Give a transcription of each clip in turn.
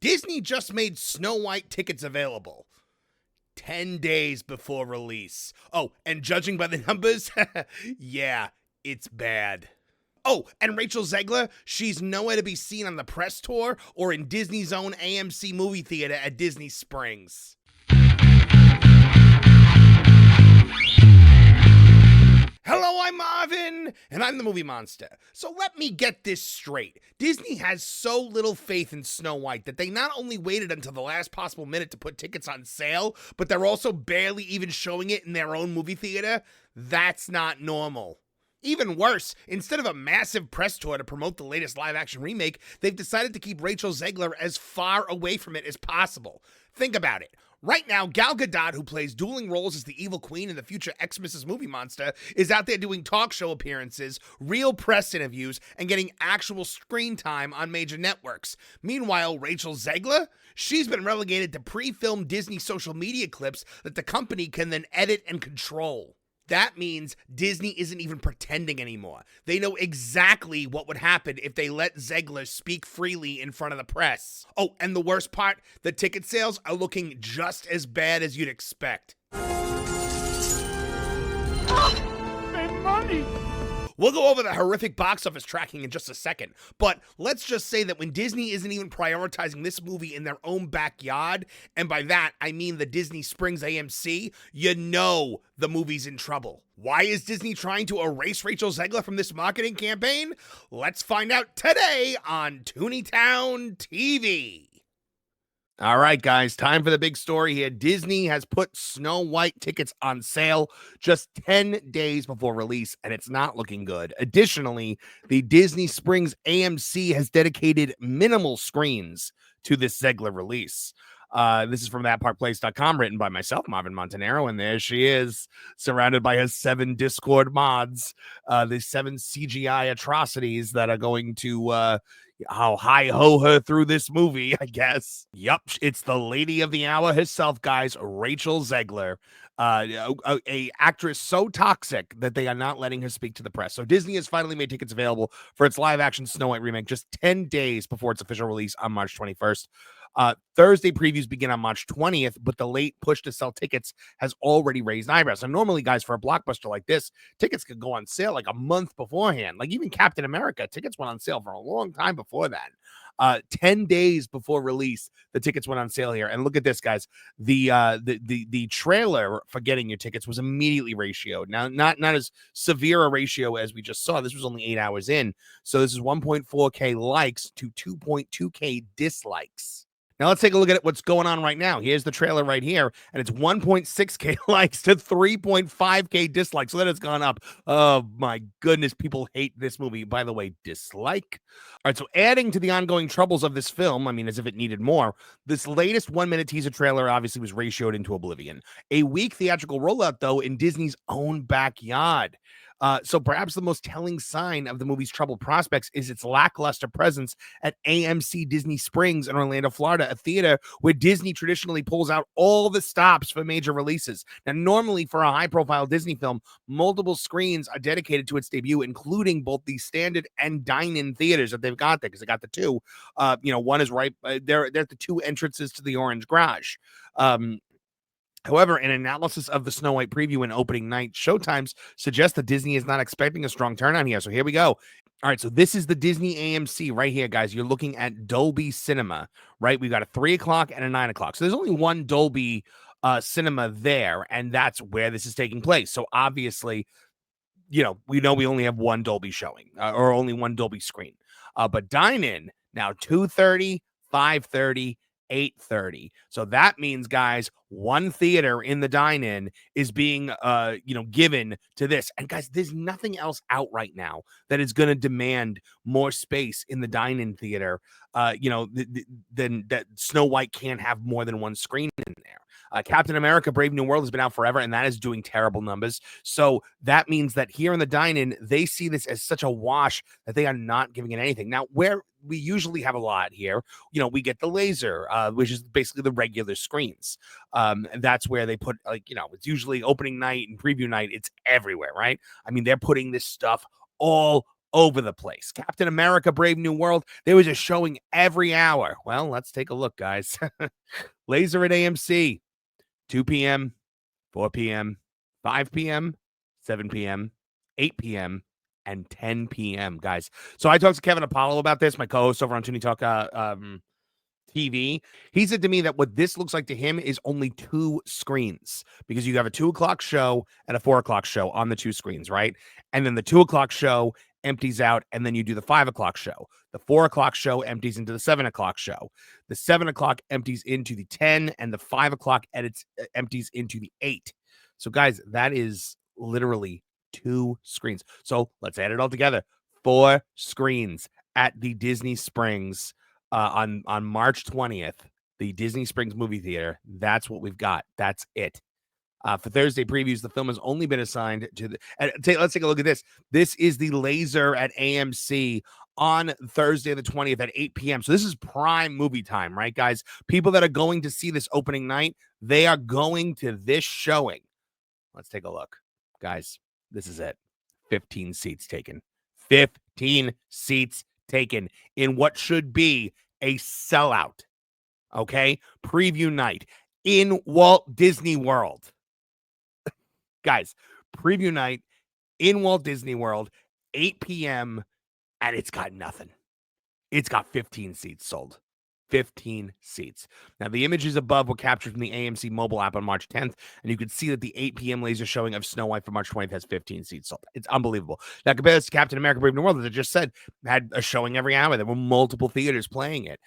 Disney just made Snow White tickets available 10 days before release. Oh, and judging by the numbers, yeah, it's bad. Oh, and Rachel Zegler, she's nowhere to be seen on the press tour or in Disney's own AMC movie theater at Disney Springs. Hello, I'm Marvin, and I'm the Movie Monster. So let me get this straight. Disney has so little faith in Snow White that they not only waited until the last possible minute to put tickets on sale, but they're also barely even showing it in their own movie theater. That's not normal. Even worse, instead of a massive press tour to promote the latest live-action remake, they've decided to keep Rachel Zegler as far away from it as possible. Think about it. Right now, Gal Gadot, who plays dueling roles as the evil queen in the future ex-Mrs. Movie Monster, is out there doing talk show appearances, real press interviews, and getting actual screen time on major networks. Meanwhile, Rachel Zegler, she's been relegated to pre-filmed Disney social media clips that the company can then edit and control. That means Disney isn't even pretending anymore. They know exactly what would happen if they let Zegler speak freely in front of the press. Oh, and the worst part, the ticket sales are looking just as bad as you'd expect. And money! We'll go over the horrific box office tracking in just a second, but let's just say that when Disney isn't even prioritizing this movie in their own backyard, and by that I mean the Disney Springs AMC, you know the movie's in trouble. Why is Disney trying to erase Rachel Zegler from this marketing campaign? Let's find out today on Tooney Town TV. All right, guys, time for the big story here. Disney has put Snow White tickets on sale just 10 days before release, and it's not looking good. Additionally, the Disney Springs AMC has dedicated minimal screens to this Zegler release. This is from thatparkplace.com, written by myself, Marvin Montanaro, and there she is, surrounded by her 7 Discord mods, the 7 CGI atrocities that are going to how hi-ho her through this movie, I guess. Yup, it's the lady of the hour herself, guys, Rachel Zegler, a actress so toxic that they are not letting her speak to the press. So Disney has finally made tickets available for its live-action Snow White remake just 10 days before its official release on March 21st. Thursday previews begin on March 20th, but the late push to sell tickets has already raised eyebrows. And normally, guys, for a blockbuster like this, tickets could go on sale like a month beforehand. Like even Captain America, tickets went on sale for a long time before that. 10 days before release, the tickets went on sale here. And look at this, guys. The trailer for getting your tickets was immediately ratioed. Now, not as severe a ratio as we just saw. This was only 8 hours in. So this is 1.4K likes to 2.2K dislikes. Now let's take a look at what's going on right now. Here's the trailer right here, and it's 1.6K likes to 3.5K dislikes. So that has gone up. Oh my goodness, people hate this movie. By the way, dislike. All right, so adding to the ongoing troubles of this film, I mean, as if it needed more, this latest 1-minute teaser trailer obviously was ratioed into oblivion. A weak theatrical rollout, though, in Disney's own backyard. So perhaps the most telling sign of the movie's troubled prospects is its lackluster presence at AMC Disney Springs in Orlando, Florida, a theater where Disney traditionally pulls out all the stops for major releases. Now, normally for a high-profile Disney film, multiple screens are dedicated to its debut, including both the standard and dine-in theaters that they've got there, because they got the two. One is right there at the 2 entrances to the Orange Garage. However, an analysis of the Snow White preview and opening night showtimes suggests that Disney is not expecting a strong turn on here. So here we go. All right, so this is the Disney AMC right here, guys. You're looking at Dolby Cinema, right? We've got a 3 o'clock and a 9 o'clock. So there's only one Dolby Cinema there, and that's where this is taking place. So obviously, we only have one Dolby showing or only one Dolby screen. But dine-in, now 2:30, 5:30, 8:30. So that means, guys, one theater in the dine-in is being given to this. And guys, there's nothing else out right now that is going to demand more space in the dine-in theater. Then that Snow White can't have more than one screen in there. Captain America Brave New World has been out forever, and that is doing terrible numbers. So that means that here in the dine-in, they see this as such a wash that they are not giving it anything. Now, where we usually have a lot here, we get the laser, which is basically the regular screens. And that's where they put, it's usually opening night and preview night. It's everywhere, right? I mean, they're putting this stuff all over the place. Captain America Brave New World, there was a showing every hour. Well, let's take a look, guys. Laser at AMC, 2 p.m., 4 p.m., 5 p.m., 7 p.m., 8 p.m., and 10 p.m., guys. So I talked to Kevin Apollo about this, my co-host over on Tooney Talk TV. He said to me that what this looks like to him is only 2 screens, because you have a 2 o'clock show and a 4 o'clock show on the 2 screens, right? And then the 2 o'clock show empties out, and then you do the 5 o'clock show. The 4 o'clock show empties into the 7 o'clock show. The 7 o'clock empties into the 10, and the 5 o'clock empties into the 8. So, guys, that is literally 2 screens. So let's add it all together. 4 screens at the Disney Springs on March 20th, the Disney Springs Movie Theater. That's what we've got. That's it. For Thursday previews, the film has only been assigned to the. Let's take a look at this. This is the laser at AMC on Thursday the 20th at 8 p.m. So this is prime movie time, right, guys? People that are going to see this opening night, they are going to this showing. Let's take a look, guys. This is it. 15 seats taken. 15 seats taken in what should be a sellout. Okay? Preview night in Walt Disney World. Guys, preview night in Walt Disney World, 8 p.m., and it's got nothing. It's got 15 seats sold. 15 seats. Now, the images above were captured from the AMC mobile app on March 10th, and you can see that the 8 p.m. laser showing of Snow White for March 20th has 15 seats sold. It's unbelievable. Now, compared this to Captain America Brave New World, as I just said, had a showing every hour. There were multiple theaters playing it.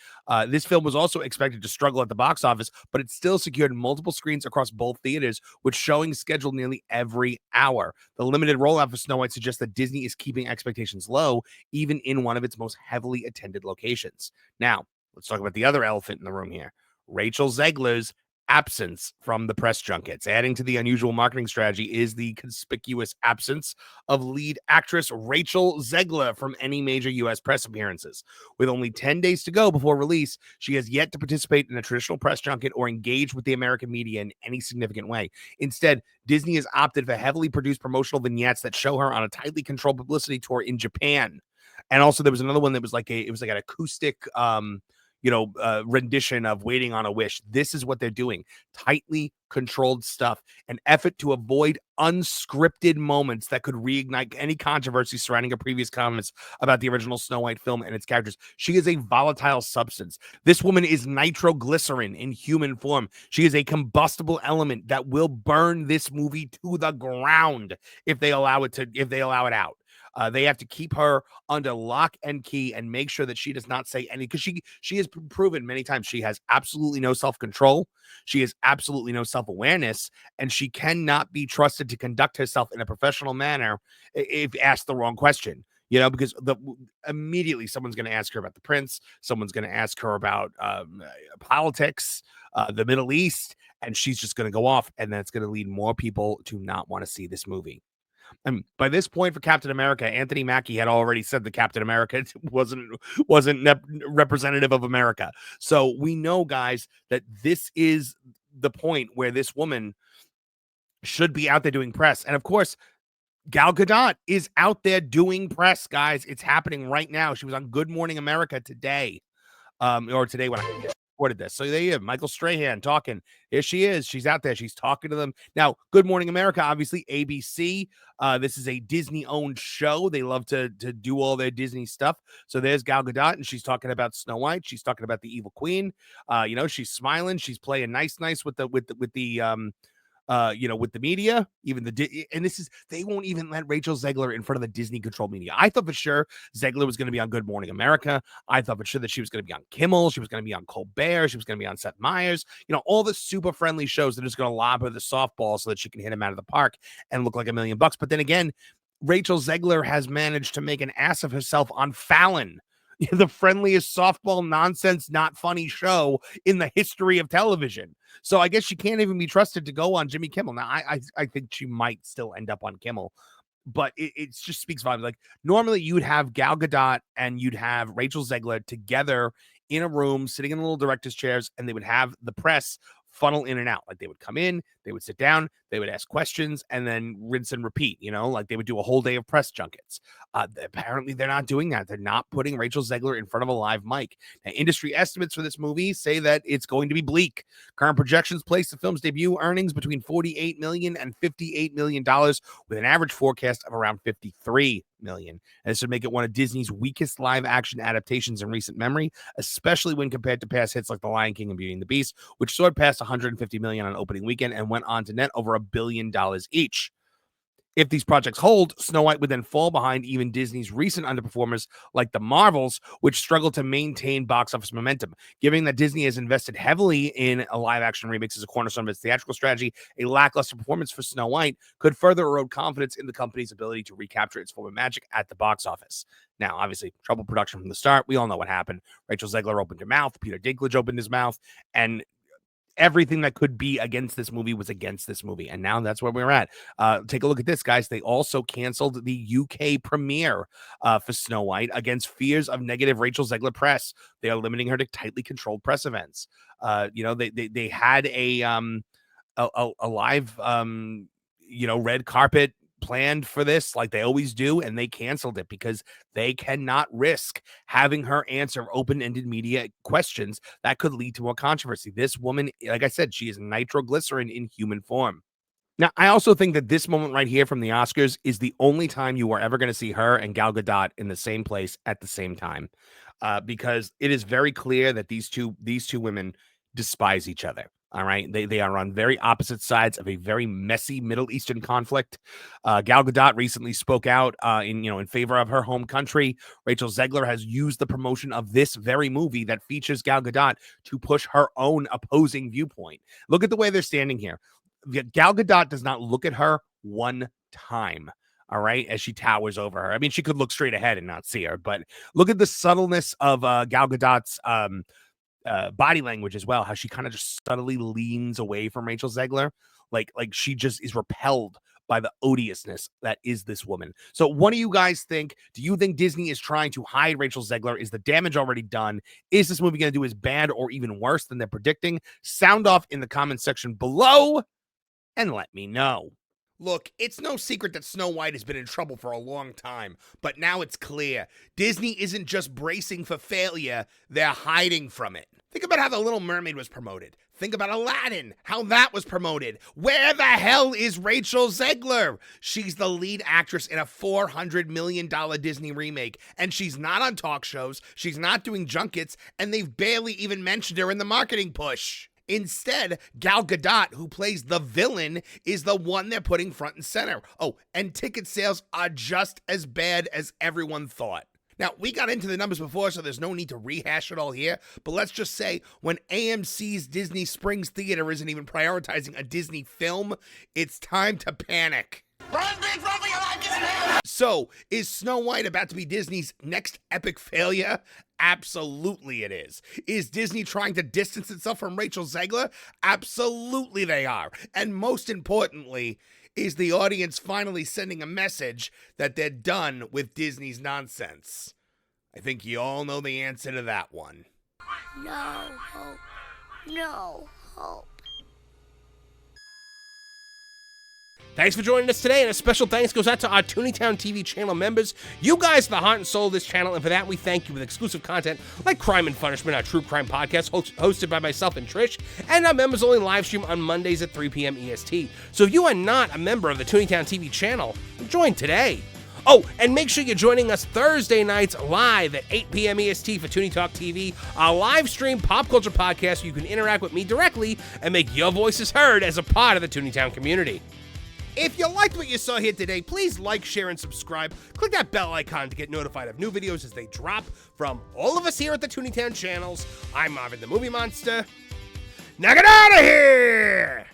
This film was also expected to struggle at the box office, but it still secured multiple screens across both theaters, with showings scheduled nearly every hour. The limited rollout for Snow White suggests that Disney is keeping expectations low, even in one of its most heavily attended locations. Now, let's talk about the other elephant in the room here. Rachel Zegler's absence from the press junkets. Adding to the unusual marketing strategy is the conspicuous absence of lead actress Rachel Zegler from any major U.S. press appearances. With only 10 days to go before release, she has yet to participate in a traditional press junket or engage with the American media in any significant way. Instead, Disney has opted for heavily produced promotional vignettes that show her on a tightly controlled publicity tour in Japan. And also there was another one that was like an acoustic rendition of Waiting on a Wish. This is what they're doing. Tightly controlled stuff. An effort to avoid unscripted moments that could reignite any controversy surrounding her previous comments about the original Snow White film and its characters. She is a volatile substance. This woman is nitroglycerin in human form. She is a combustible element that will burn this movie to the ground if they allow it out. They have to keep her under lock and key and make sure that she does not say any, because she has proven many times she has absolutely no self-control. She has absolutely no self-awareness, and she cannot be trusted to conduct herself in a professional manner if asked the wrong question. Because immediately someone's going to ask her about the prince. Someone's going to ask her about politics, the Middle East, and she's just going to go off, and that's going to lead more people to not want to see this movie. And by this point for Captain America, Anthony Mackie had already said that Captain America wasn't representative of America. So we know, guys, that this is the point where this woman should be out there doing press. And of course, Gal Gadot is out there doing press, guys. It's happening right now. She was on Good Morning America today, or today when I recorded this. So there you have Michael Strahan talking. Here she is. She's out there. She's talking to them. Now, Good Morning America, obviously ABC. This is a Disney-owned show. They love to do all their Disney stuff. So there's Gal Gadot, and she's talking about Snow White. She's talking about the Evil Queen. She's smiling. She's playing nice with the with the media, they won't even let Rachel Zegler in front of the Disney controlled media. I thought for sure Zegler was going to be on Good Morning America. I thought for sure that she was going to be on Kimmel. She was going to be on Colbert. She was going to be on Seth Meyers. All the super friendly shows that are just going to lob her the softball so that she can hit him out of the park and look like $1 million. But then again, Rachel Zegler has managed to make an ass of herself on Fallon, the friendliest softball nonsense, not funny show in the history of television. So I guess she can't even be trusted to go on Jimmy Kimmel. Now, I think she might still end up on Kimmel, but it just speaks volumes. Like, normally you'd have Gal Gadot and you'd have Rachel Zegler together in a room, sitting in little director's chairs, and they would have the press funnel in and out. Like, they would come in, they would sit down, They would ask questions and then rinse and repeat, like they would do a whole day of press junkets. Apparently, they're not doing that. They're not putting Rachel Zegler in front of a live mic. Now, industry estimates for this movie say that it's going to be Bleak. Current projections place the film's debut earnings between $48 million and $58 million, with an average forecast of around $53 million. And this would make it one of Disney's weakest live-action adaptations in recent memory, especially when compared to past hits like The Lion King and Beauty and the Beast, which soared past $150 million on opening weekend and went on to net over $1 billion each. If these projects hold, Snow White would then fall behind even Disney's recent underperformers like the Marvels, which struggle to maintain box office momentum. Given that Disney has invested heavily in a live-action remix as a cornerstone of its theatrical strategy, a lackluster performance for Snow White could further erode confidence in the company's ability to recapture its former magic at the box office. Now, obviously, trouble production from the start. We all know what happened. Rachel Zegler opened her mouth. Peter Dinklage opened his mouth. And everything that could be against this movie was against this movie. And now that's where we're at. Take a look at this, guys. They also canceled the UK premiere for Snow White against fears of negative Rachel Zegler press. They are limiting her to tightly controlled press events. They had a live, red carpet planned for this like they always do, and they canceled it because they cannot risk having her answer open-ended media questions that could lead to more controversy. This woman, like I said, she is nitroglycerin in human form. Now, I also think that this moment right here from the Oscars is the only time you are ever going to see her and Gal Gadot in the same place at the same time, because it is very clear that these two women despise each other. All right. They are on very opposite sides of a very messy Middle Eastern conflict. Gal Gadot recently spoke out in favor of her home country. Rachel Zegler has used the promotion of this very movie that features Gal Gadot to push her own opposing viewpoint. Look at the way they're standing here. Gal Gadot does not look at her one time. All right, as she towers over her. I mean, she could look straight ahead and not see her, but look at the subtleness of Gal Gadot's body language as well, how she kind of just subtly leans away from Rachel Zegler, like she just is repelled by the odiousness that is this woman. So what do you guys think? Do you think Disney is trying to hide Rachel Zegler? Is the damage already done? Is this movie going to do as bad or even worse than they're predicting? Sound off in the comment section below and let me know. Look, it's no secret that Snow White has been in trouble for a long time, but now it's clear. Disney isn't just bracing for failure, they're hiding from it. Think about how The Little Mermaid was promoted. Think about Aladdin, how that was promoted. Where the hell is Rachel Zegler? She's the lead actress in a $400 million Disney remake, and she's not on talk shows, she's not doing junkets, and they've barely even mentioned her in the marketing push. Instead, Gal Gadot, who plays the villain, is the one they're putting front and center. Oh, and ticket sales are just as bad as everyone thought. Now, we got into the numbers before, so there's no need to rehash it all here, but let's just say when AMC's Disney Springs Theater isn't even prioritizing a Disney film, it's time to panic. Run, bitch, run for your life, so, is Snow White about to be Disney's next epic failure? Absolutely it is. Is Disney trying to distance itself from Rachel Zegler? Absolutely they are. And most importantly, is the audience finally sending a message that they're done with Disney's nonsense? I think you all know the answer to that one. No hope. No hope. Thanks for joining us today, and a special thanks goes out to our Tooney Town TV channel members. You guys are the heart and soul of this channel, and for that, we thank you with exclusive content like Crime and Punishment, our true crime podcast hosted by myself and Trish, and our members-only live stream on Mondays at 3 p.m. EST. So if you are not a member of the Tooney Town TV channel, join today. Oh, and make sure you're joining us Thursday nights live at 8 p.m. EST for Tooney Talk TV, our live stream pop culture podcast where you can interact with me directly and make your voices heard as a part of the Tooney Town community. If you liked what you saw here today, please like, share, and subscribe. Click that bell icon to get notified of new videos as they drop. From all of us here at the Tooney Town channels, I'm Marvin the Movie Monster. Now get out of here!